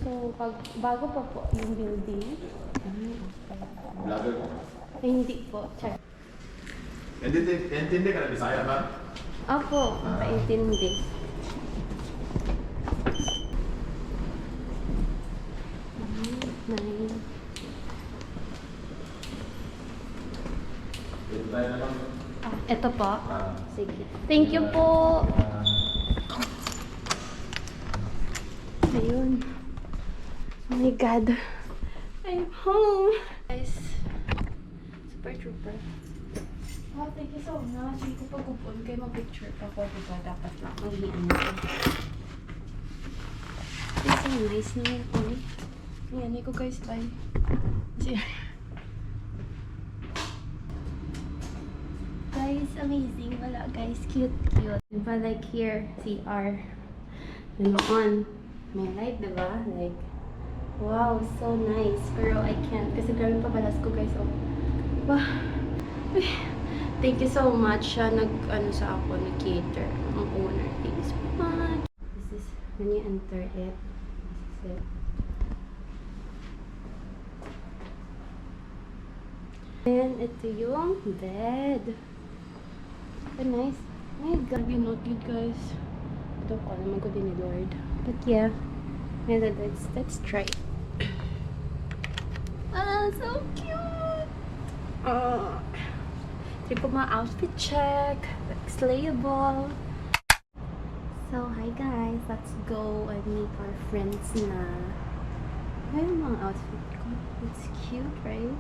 So, bago pa po yung building. Vlogger. Ay, hindi po. Check. Intindi ka na Bisaya, ma'am? Opo, paintindi. Nice. Dito tayo na lang. Ito po. Sige. Thank you po. Ayun. Oh my God. I'm home. Guys. Super trooper. Oh, thank you so much. Hindi ko pag-upon kayo mag-picture pa ko. Diba? Dapat lang. Maglian ko. It's so nice na yun. Ayan, ko guys. Bye. Guys, amazing. Wala guys. Cute, cute. Diba like here, CR. Then on. May light, diba? Like, wow, so nice. Pero I can't. Kasi grabe pa balas ko guys. Oh. Wow. Thank you so much. Siya nag-ano sa ako, nag-cater. Ang owner. Thank you so much. This is, when you enter it, this is it. And ito yung bed. So nice. My God, you not good guys. Ito ko naman ko din ni Lord. But yeah, let's try. Ah, so cute. Try ko mga outfit check. Slayable. So hi guys, let's go and meet our friends na. Ayun mga outfit ko. It's cute, right?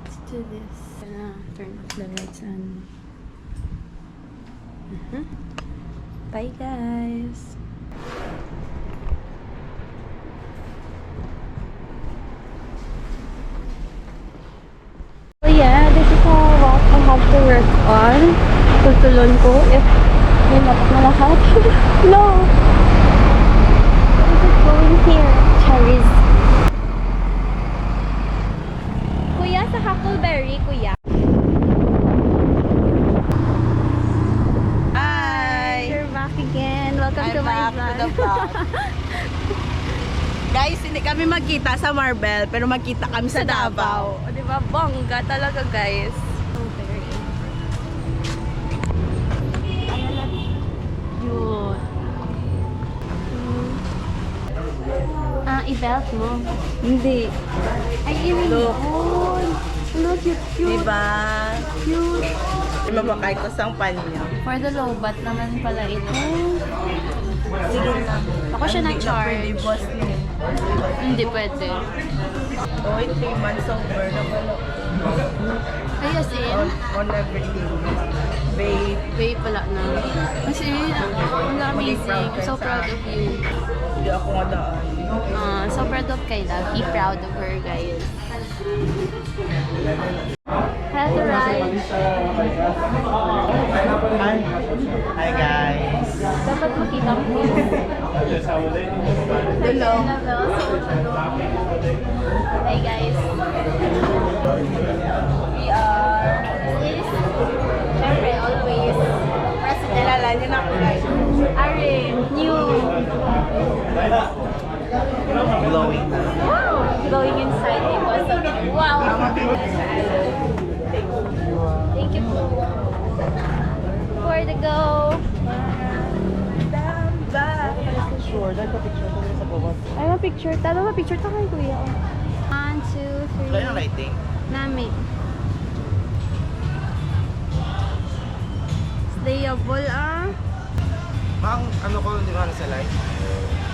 Let's do this. Turn off the lights and. Bye guys. So yeah, this is what I have to work on. Tutulon ko if may matak na lahat. No! What is it going here? Cherries. Kuya, sa Huckleberry, kuya. Again. Welcome to my vlog. Guys, hindi kami magkita sa Marbel, pero magkita kami sa Davao. O, diba? Bongga talaga, guys. So, very cute. I-belt mo. Hindi. Ay, yun. Look, cute. Diba? Cute. Mabakay ko sang panyo. For the low bat naman pala ito. Sige na. Ako siya na-charge. Pwede, boss niya. Hindi pwede. Oh, 3 months over na pala. Ay, as in? On everything. Babe. Babe pala na. Kasi, ang amazing. So proud of you. Hindi ako nga daan. So proud of Kayla. Be proud of her, guys. Hello, Rai. Hi guys. Dapat makita mo. Hello. Hi, guys. We are... Is, syempre, always, president. Kilala niyo na ako guys. Ari, new. Glowing. Wow! Going inside because of, wow! Thank you po. For the go. Sure, dahil pa picture ko sa bawat. Ay, ma-picture. Talo, ma-picture ta kay kuya. 1, 2, 3. Kaya ng lighting? Nami. Slayable, ah. Mang, ano ko, hindi ba sa light?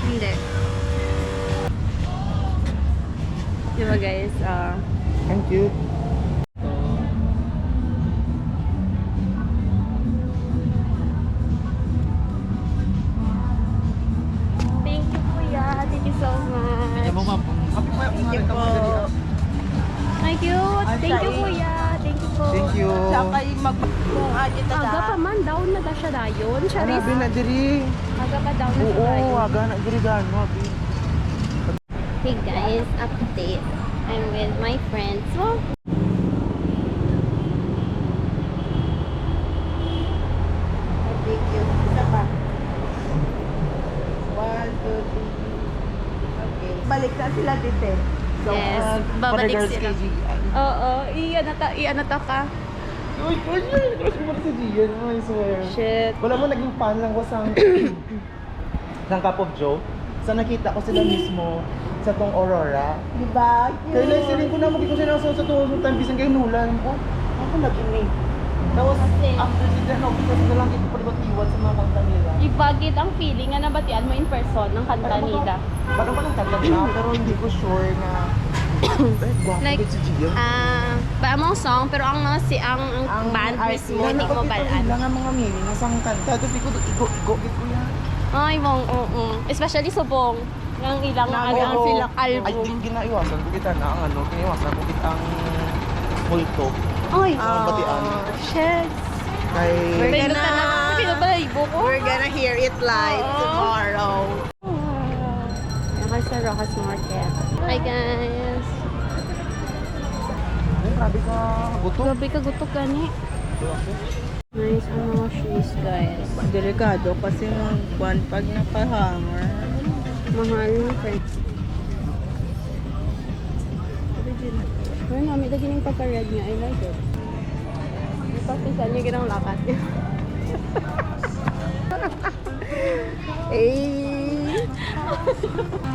Hindi. Diba guys, Thank you. thank you kuya. Thank you so much. Thank you po. Thank you. Thank you kuya. Thank you po. Thank you. Saka yung kung agit na Aga pa man, down na da siya dayon. Charis. Abi na diri. Aga pa down na siya Oo, dayon. aga na diri gano abi. Hey guys, update. I'm with my friends. Well, thank you. Isa pa. balik na sila dito eh. Yes, babalik sila. KGN. Oo, iyan na to ka. Uy, crush mo sa Gian, I swear. Shit. Wala mo, naging fan lang ko sa ng Cup of Joe. Sa nakita ko sila mismo sa tong Aurora. Diba? Kaya naisirin ko na magiging sila sa tuwag ng time bisan kayo nulan ko. Ako nag-inay. Tapos after sila na kasi na lang dito pa diba iwan sa mga kanta nila. Ibagit ang feeling nga nabatian mo in person ng kanta nila. Baka pa ng kanta na pero hindi ko sure na Like, si Gian. ba mong song pero ang band mismo hindi ko balaan. Lang ang mga meaning ng isang kanta. Tapos ikaw igo ko yan. Ay, mong, especially subong ng ilang album. Ay, ginaiwasan ko kita na ang ginaiwasan ko kita ang multo. Ay, Ang batian. shit. Kay... Pero tanang, pinabalayibo ko. We're gonna hear it live tomorrow. Ako sa Rojas Market. Hi guys. Ay, grabe ka. Buto. Gabi ka gutok gani. Nice ang mga shoes guys. Delikado kasi mag pag naka-hammer. Mahal na friends. Ay, mami, lagi ng pagka-red niya. I like it. Ipapisan niya ginang lakat niya. Eh.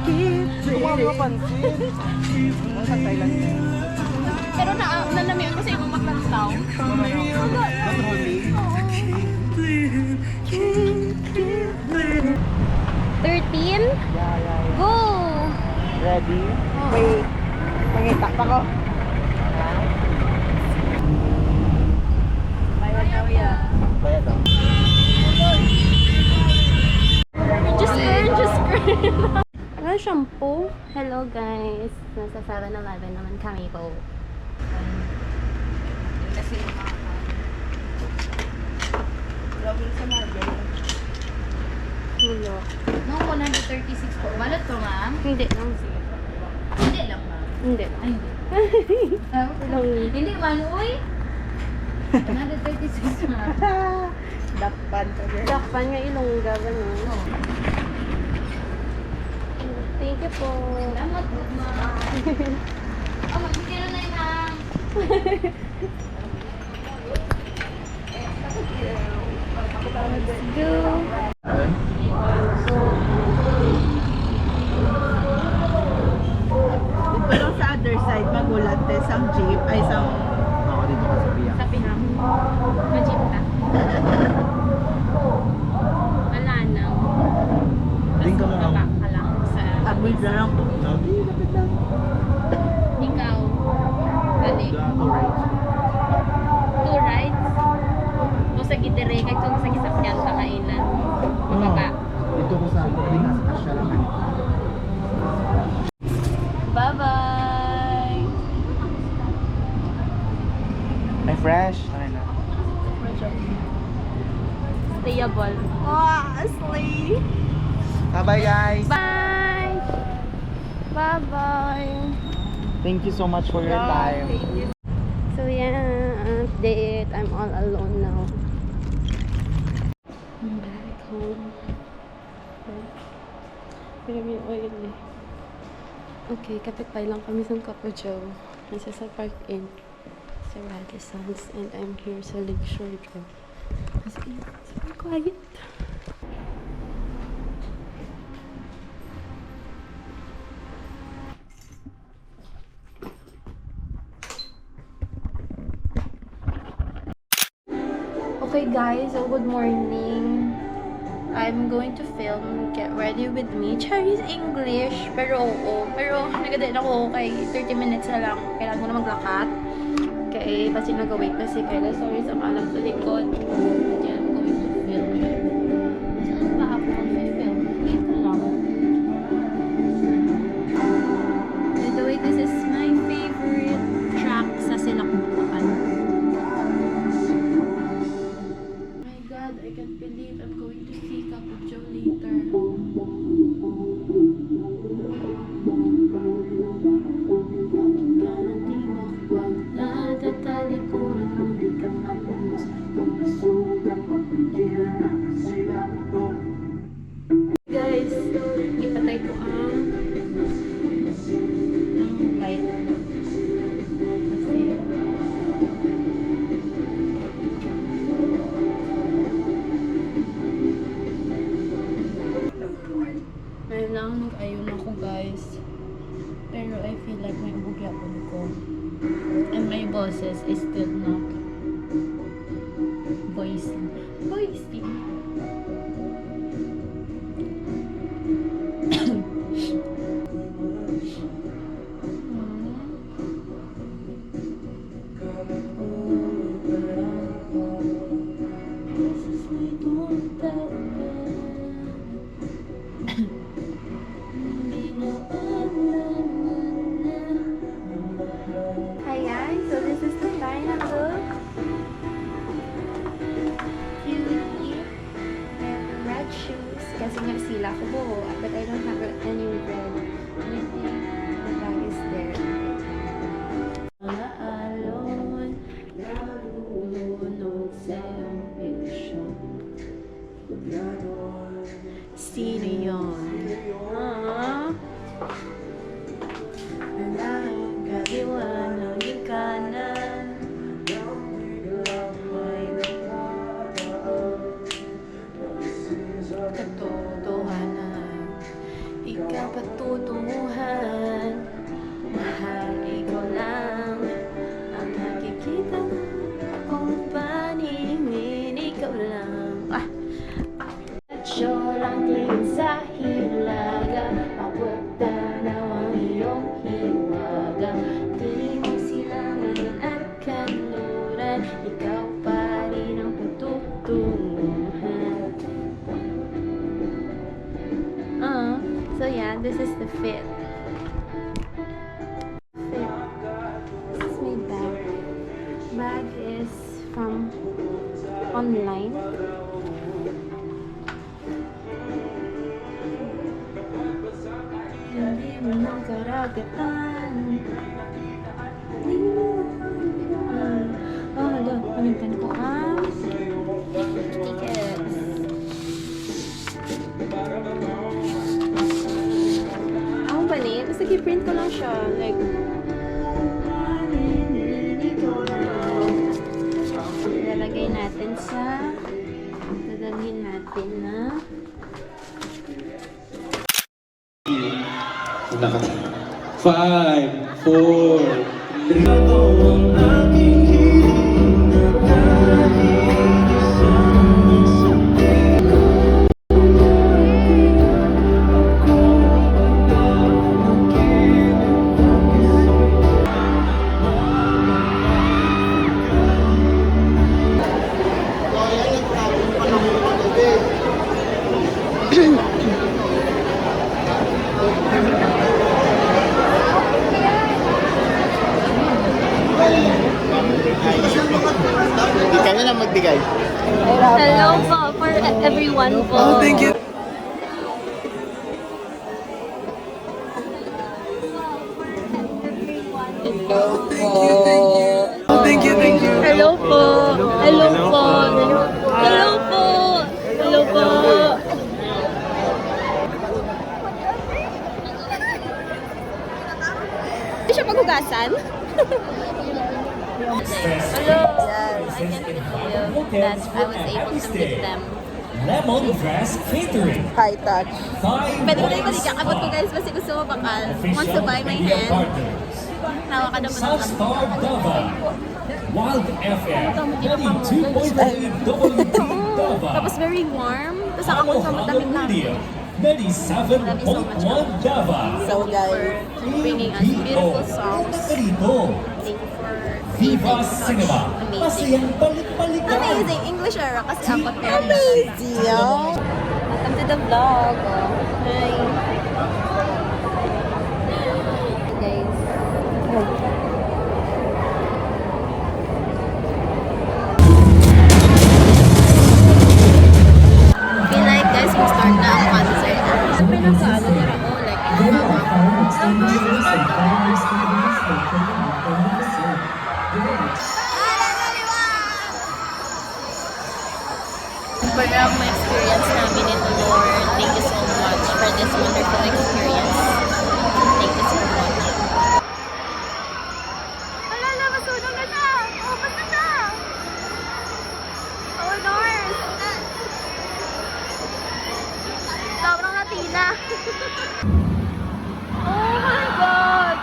Hindi ko mapansin. Ang sa Thailand niya. Pero nanamiyan ko sa ibang maklansaw. Truly. 13? Yeah. Go! Ready? Wait. Mangita pa ko. Bayad daw yan. Bayad daw. Just screen. Ano shampoo? Hello guys. Nasa 7-Eleven naman kami po. Login sa Marvel. Hello. No, 136 po. Wallet ko, ma'am? Hindi lang. Hindi lang, ma'am. Hindi. Ay, hindi. Hindi man, uy! 136, ma'am. Dakpan ka girl. Dakpan nga ilongga gano'n. Oh. Thank you po. Salamat po, ma'am. Oh, magbigay na yun, ma'am. Let's go. Pero sa other side, magulat te, sang jeep, ay sang... Ako dito ka sa Pia. Sa Pinang. Majip ka. Wala na. Tingin ka mo lang. Baba ka lang sa... Aboy na lang po. Sabi, lapit lang. Ikaw. Gani. Gato rights. 2 rides. O sa gitire, kag kung sa gisakyan sa kainan. Baba. Dito ko sa hindi nga sa kasya lang ganito. Bye-bye! Ay, fresh. Ay na. Stayable. Oh, slay! Bye-bye, guys. Bye! Bye-bye! Thank you so much for your time. So yeah, update. I'm all alone now. I'm back home. Pero may oil eh. Okay, kapitbahay lang kami sa Cup of Joe. Nasa sa Park Inn. Sa Radissons. And I'm here sa Lakeshore Drive. As in, super quiet. Okay guys, so good morning. I'm going to film Get Ready With Me. Chinese English. Pero nagadain ako kay 30 minutes na lang. Kailangan ko na maglakad. Okay, kasi nag-wait na si Kayla. Sorry sa kalam sa likod. Diyan, I'm going to film. Saan ba ako mag-film? Dito lang. By the way, this is my favorite track sa Sinakbukan. My God, I can't believe I'm going to see Cup of Joe later. Guys, ipatay ko ang Ngayon lang nag-ayun ako guys. Pero I feel like may ubugyapon ko. And my bosses is still not voicing. Voicing. Hi guys, so this is the final look. Cute. I have red shoes. Kasi nga sila ko po. But I don't have any red. Anything. The bag is there. Mga alon, nalulunod sa ilusyon. Sino yun? Ang kaliwanag ng kanan. Katotohanan, ikaw patutunguhan. Mahal, ikaw lang ang nakikita kong paningin, ikaw lang. Siya lang tingin sa hilaga, abot tanaw ang iyong hiwaga. Di mo silangan at kanluran, ikaw pa rin ang patutunguhan. So yeah, this is the fit. This is my bag. Bag is from online. Hindi mo ng karagatan. Hala, pamitan ko ang tickets. Ako ba ni? Basta i-print ko lang siya. Like, ilalagay natin sa dadalhin natin na Five, four, Hindi kami na magbigay. hello po for everyone po. Oh, thank you. Oh, thank you, thank you. Hello po. Hello po. Hello po. Hello po. Hindi siya maghugasan? Hello. I can't believe that I was able to meet them. Lemongrass Catering. High touch. Pwede ko na yung abot ko guys kasi gusto mo bakal. Wants to buy my hand. Tawa ka naman ng Southstar Dava. Wild FM 92.3 WT Dava. Tapos very warm. Tapos ako sa matamit lang. Radio 97.1 Dava. So guys, Bringing us beautiful songs. Thank you for Viva feeding such Cinema. amazing. Masayang balik-balikan. Amazing English era kasi ako very amazing. Welcome to the vlog. Hi. Guys. Feel like guys, mag-start na ang concert. Pinakaano na ako, like, Parang ma-experience namin ito, Lord. Thank you so much Oh my God!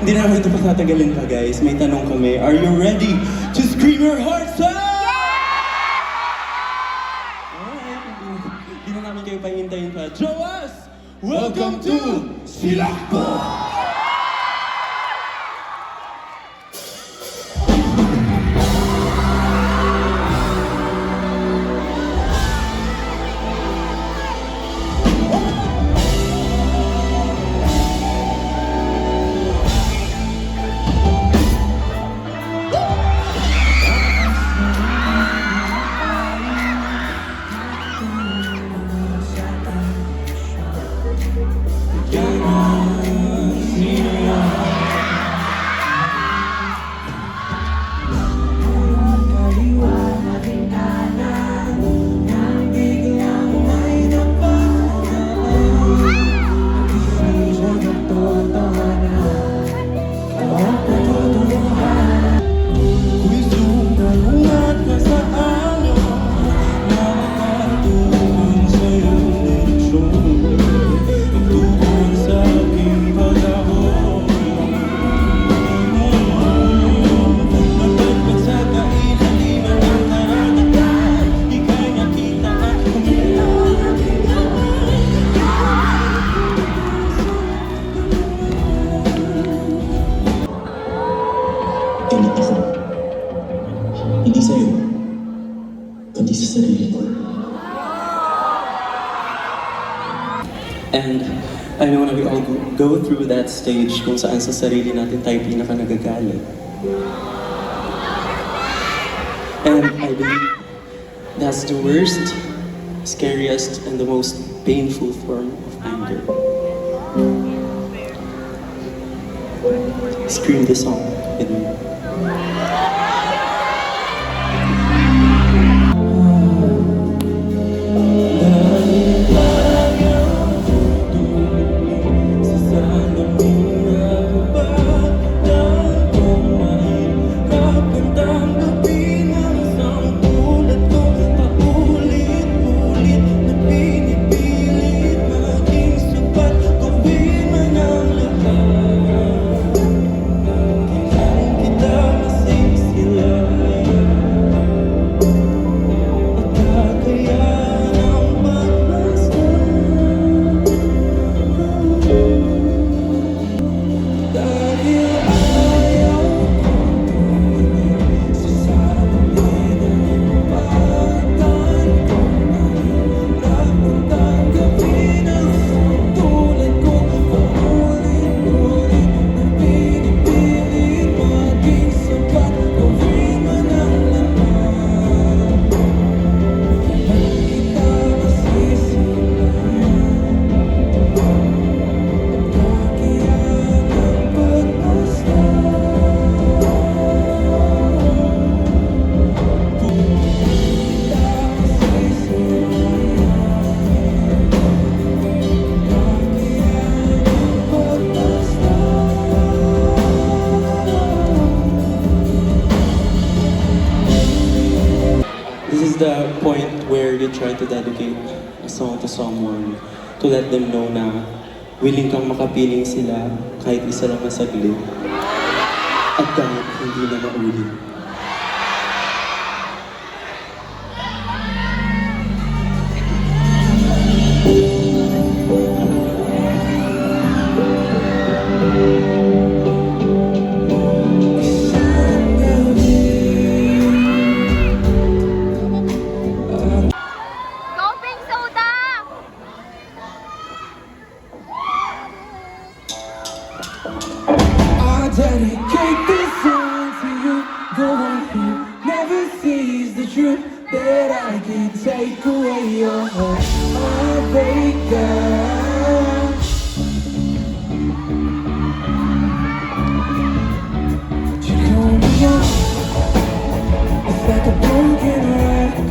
Hindi namin ito patatagalin pa, guys. May tanong kami. Are you ready to scream your hearts out? Alright. Hindi na namin kayo pahintayin pa. Joas! Welcome to Silakbo! Galit ako. Hindi sa'yo, kundi sa sarili ko. And I know na we all go through that stage kung saan sa sarili natin tayo pinaka nagagalit. And I believe that's the worst, scariest, and the most painful form of anger. Scream this song with me. Kita masing you try to dedicate a song to someone, to let them know na willing kang makapiling sila kahit isa lang na saglit at kahit hindi na maulit. Coping soda! I dedicate this song to you, the one who never sees the truth that I can take away your heart. Heartbreaker. You call me up, it's like a broken record.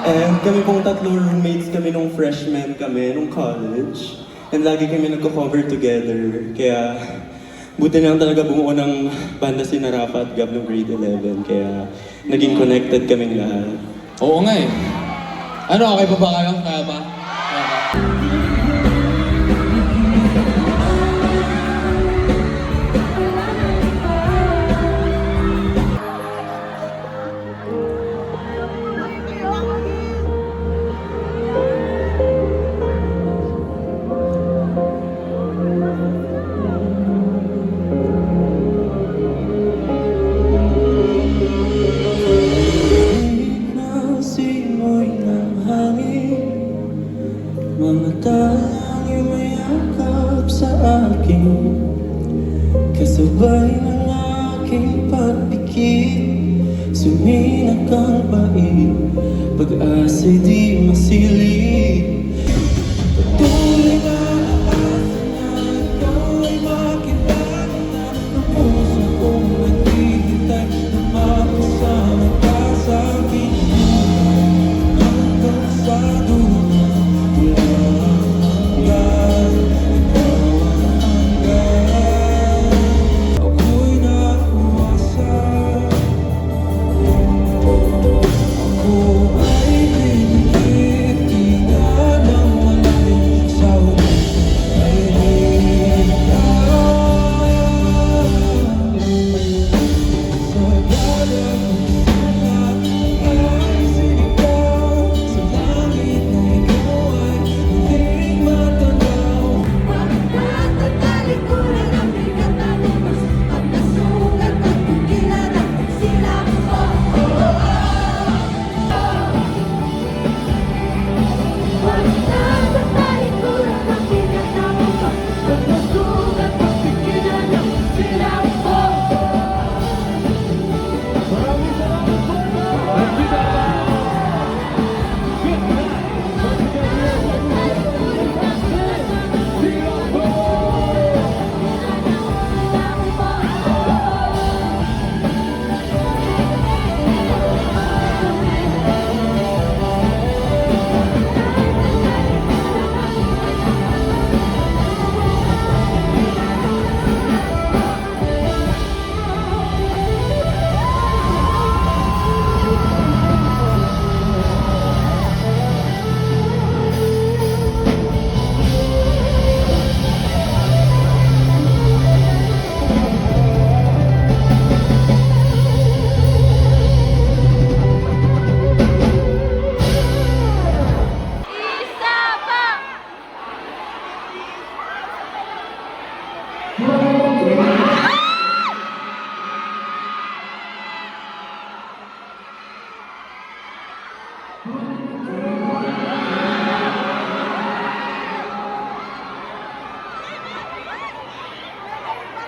And kami pong tatlo roommates kami nung freshman kami, nung college. And lagi kami nagko-cover together. Kaya buti na lang talaga bumuo ng banda si Rafa at Gab ng grade 11. Kaya naging connected kaming lahat. Oo nga eh. Ano, okay pa ba kayo? Kaya ba? Simoy ng hangin, mga talang yumayakap sa akin, kasabay ng aking pagpikit, suminak ang pait, pag-asa'y di masilip. Patuloy na aasa na ikaw ay makilala na ang puso kong naghihintay na mapasama ka sa akin.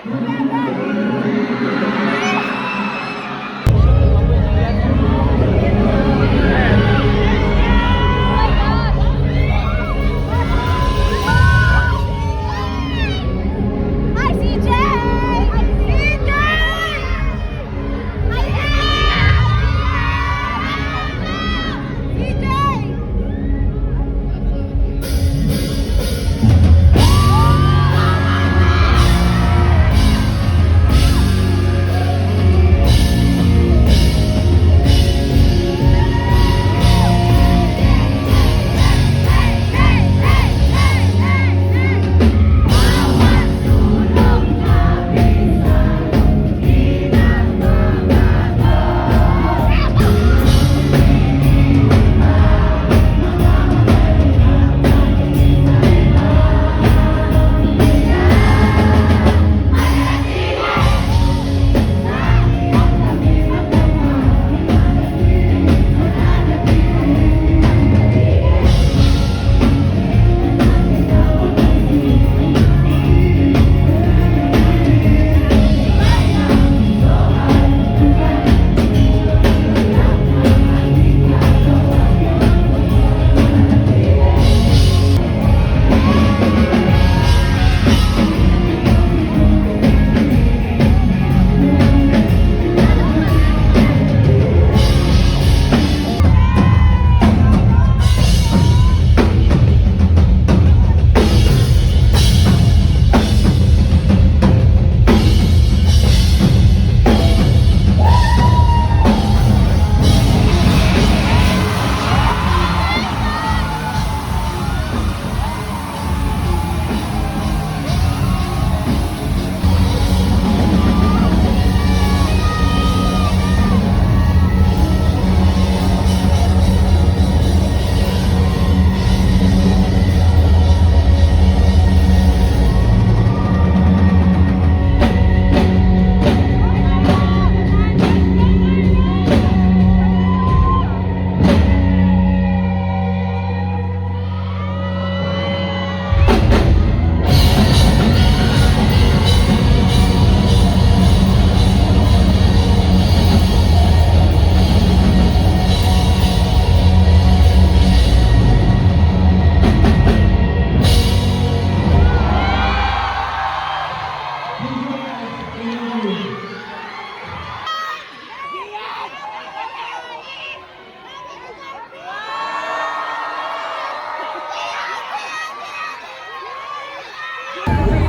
Hi, CJ! CJ! CJ!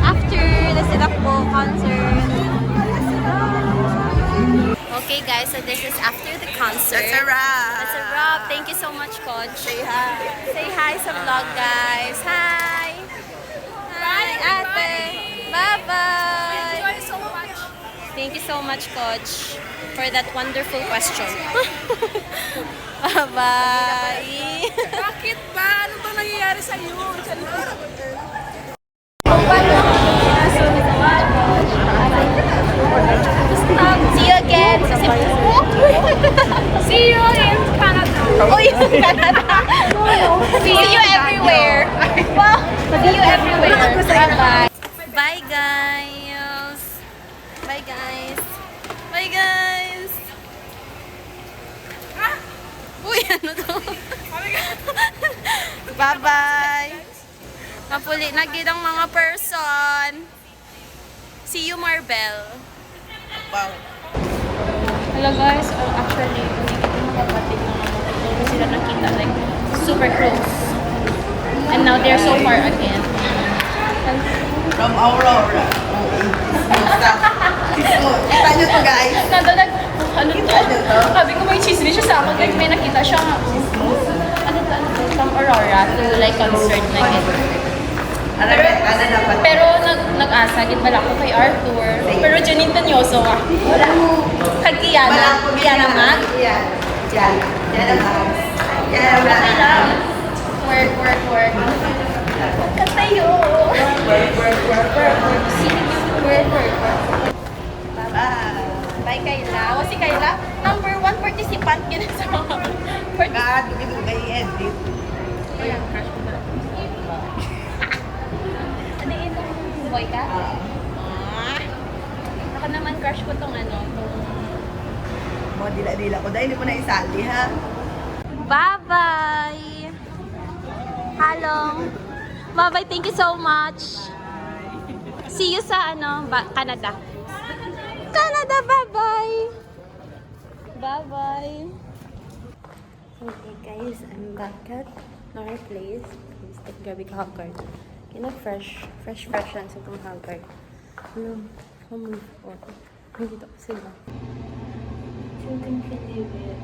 After the Sitakbo concert. Okay guys, so this is after the concert. That's a wrap. That's a wrap. Thank you so much, Coach. Say hi. Say hi sa vlog, guys. Hi! Hi, ate! Bye-bye! Enjoy so much. Thank you so much, Coach, for that wonderful question. Bye-bye! Bakit ba? Ano ba nangyayari sa'yo? See you again! See you in Canada. Oh, in Canada! See you everywhere! Wow! See you everywhere! Bye-bye! Bye, guys! Bye, guys! Bye, guys! Uy, ano to? Bye-bye! Mapuli na gid ang mga person. See you, Marbel. Wow. Hello guys, actually, nakikita mo kapatid ng mga sila nakita, like, super close. And now they're so far again. From Aurora. Kita nyo to guys. Nadalag, ano to? Sabi ko may chismis siya sa akin, like may nakita siya. Ano to? From Aurora to like concert like it. Pero nag-asa, gid bala ko kay Arthur. Pero Janine Tanyoso ka. Wala. Kag Kiana. Kiana Mag. Yan ang house. Yan Okay lang. Work. Katayo. Work. Bye, Kayla. O si Kayla, number 1 participant yun sa mga Dugay edit. Ayan, crush ko ba? Ano yun? Boy ka? naman crush ko tong ano, tong... Mga dila-dila ko. Dahil hindi mo na isali, ha? Bye-bye! Halong! Bye-bye, thank you so much! See you sa ano, Canada. Canada, bye-bye! Bye-bye! Okay guys, I'm back at our place. It's like grabe ka haggard. Kina fresh lang sa itong haggard. Ano, move po. Nandito ko sila. You can believe it.